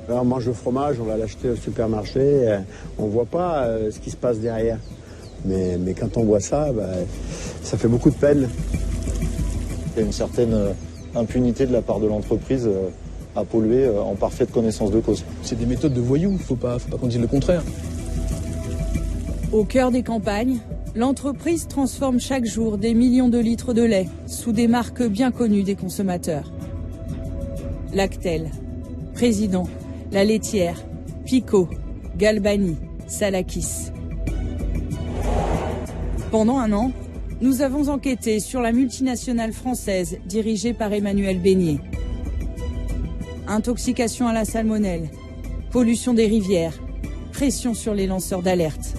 Alors on mange le fromage, on va l'acheter au supermarché, on ne voit pas ce qui se passe derrière. Mais quand on voit ça, ça fait beaucoup de peine. Il y a une certaine impunité de la part de l'entreprise à polluer en parfaite connaissance de cause. C'est des méthodes de voyous, faut pas qu'on dise le contraire. Au cœur des campagnes, l'entreprise transforme chaque jour des millions de litres de lait sous des marques bien connues des consommateurs. Lactel, Président, La Laitière, Picot, Galbani, Salakis. Pendant un an, nous avons enquêté sur la multinationale française dirigée par Emmanuel Beignet. Intoxication à la salmonelle, pollution des rivières, pression sur les lanceurs d'alerte.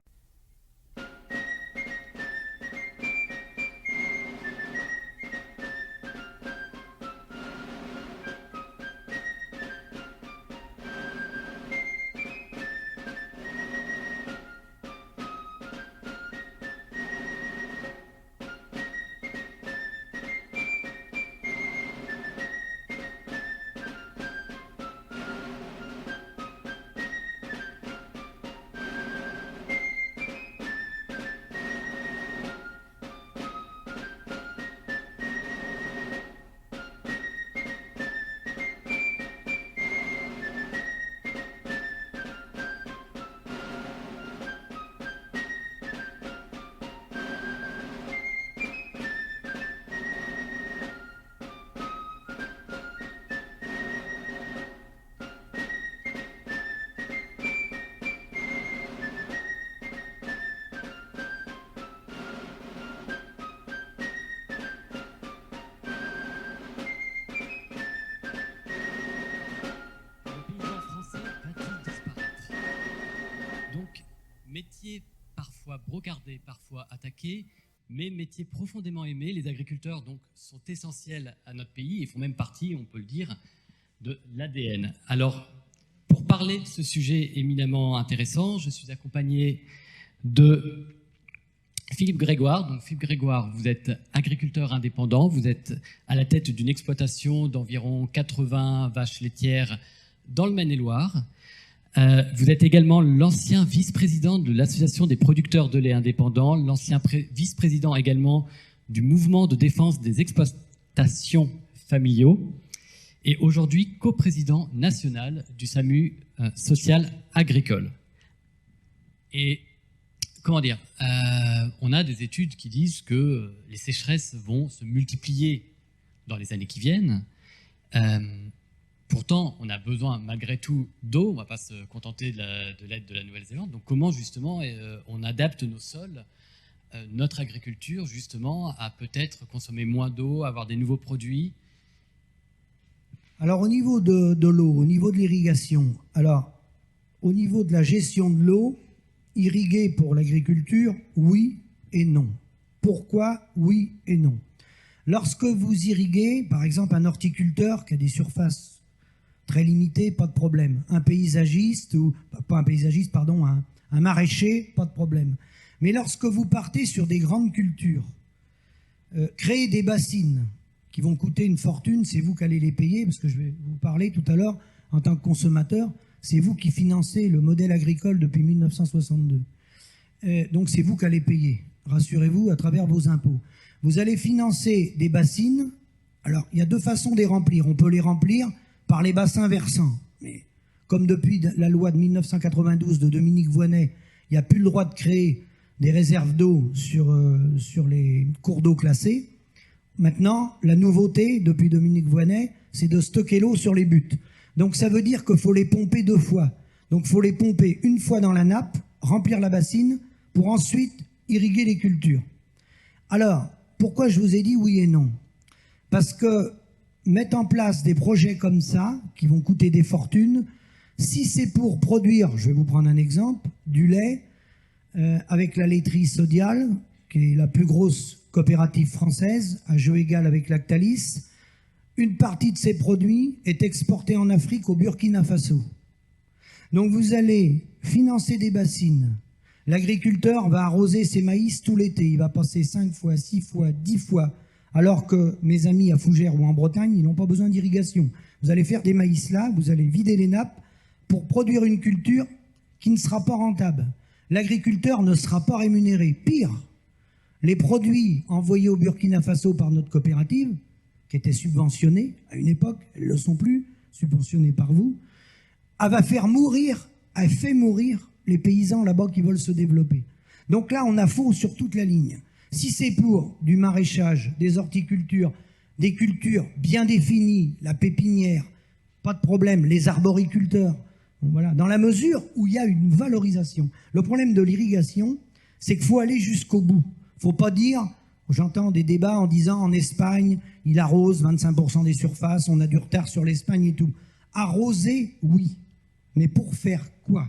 Métier parfois brocardé, parfois attaqué, mais métier profondément aimé. Les agriculteurs donc sont essentiels à notre pays et font même partie, on peut le dire, de l'ADN. Alors, pour parler de ce sujet éminemment intéressant, je suis accompagné de Philippe Grégoire. Donc, Philippe Grégoire, vous êtes agriculteur indépendant, vous êtes à la tête d'une exploitation d'environ 80 vaches laitières dans le Maine-et-Loire. Vous êtes également l'ancien vice-président de l'Association des producteurs de lait indépendants, l'ancien vice-président également du mouvement de défense des exploitations familiaux et aujourd'hui coprésident national du SAMU social agricole. Et comment dire, on a des études qui disent que les sécheresses vont se multiplier dans les années qui viennent. Pourtant, on a besoin malgré tout d'eau, on ne va pas se contenter de l'aide de la Nouvelle-Zélande. Donc comment justement on adapte nos sols, notre agriculture justement à peut-être consommer moins d'eau, avoir des nouveaux produits? Alors au niveau de l'eau, au niveau de l'irrigation, alors au niveau de la gestion de l'eau, irriguer pour l'agriculture, oui et non. Pourquoi oui et non? Lorsque vous irriguez, par exemple un horticulteur qui a des surfaces très limité, pas de problème. Un paysagiste, ou pas un paysagiste, pardon, un maraîcher, pas de problème. Mais lorsque vous partez sur des grandes cultures, créer des bassines qui vont coûter une fortune, c'est vous qui allez les payer, parce que je vais vous parler tout à l'heure, en tant que consommateur, c'est vous qui financez le modèle agricole depuis 1962. Donc c'est vous qui allez payer, rassurez-vous, à travers vos impôts. Vous allez financer des bassines. Alors, il y a deux façons de les remplir. On peut les remplir par les bassins versants. Mais comme depuis la loi de 1992 de Dominique Voynet, il n'y a plus le droit de créer des réserves d'eau sur les cours d'eau classés. Maintenant, la nouveauté, depuis Dominique Voynet, c'est de stocker l'eau sur les buttes. Donc ça veut dire qu'il faut les pomper deux fois. Donc il faut les pomper une fois dans la nappe, remplir la bassine, pour ensuite irriguer les cultures. Alors, pourquoi je vous ai dit oui et non? Parce que mettre en place des projets comme ça, qui vont coûter des fortunes, si c'est pour produire, je vais vous prendre un exemple, du lait, avec la laiterie Sodial, qui est la plus grosse coopérative française, à jeu égal avec Lactalis, une partie de ces produits est exportée en Afrique, au Burkina Faso. Donc vous allez financer des bassines. L'agriculteur va arroser ses maïs tout l'été, il va passer 5 fois, 6 fois, 10 fois, alors que mes amis à Fougères ou en Bretagne, ils n'ont pas besoin d'irrigation. Vous allez faire des maïs là, vous allez vider les nappes, pour produire une culture qui ne sera pas rentable. L'agriculteur ne sera pas rémunéré. Pire, les produits envoyés au Burkina Faso par notre coopérative, qui étaient subventionnés à une époque, elles ne le sont plus, subventionnés par vous, a fait mourir les paysans là-bas qui veulent se développer. Donc là, on a faux sur toute la ligne. Si c'est pour du maraîchage, des horticultures, des cultures bien définies, la pépinière, pas de problème, les arboriculteurs, bon, voilà, dans la mesure où il y a une valorisation. Le problème de l'irrigation, c'est qu'il faut aller jusqu'au bout. Il ne faut pas dire, j'entends des débats en disant en Espagne, il arrose 25% des surfaces, on a du retard sur l'Espagne et tout. Arroser, oui, mais pour faire quoi?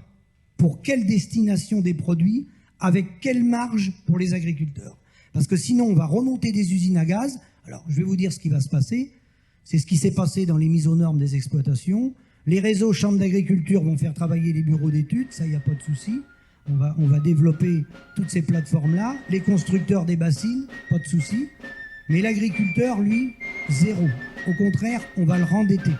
Pour quelle destination des produits? Avec quelle marge pour les agriculteurs? Parce que sinon, on va remonter des usines à gaz. Alors, je vais vous dire ce qui va se passer. C'est ce qui s'est passé dans les mises aux normes des exploitations. Les réseaux chambres d'agriculture vont faire travailler les bureaux d'études, ça, il n'y a pas de souci. On va développer toutes ces plateformes-là. Les constructeurs des bassines, pas de souci. Mais l'agriculteur, lui, zéro. Au contraire, on va le rendetter.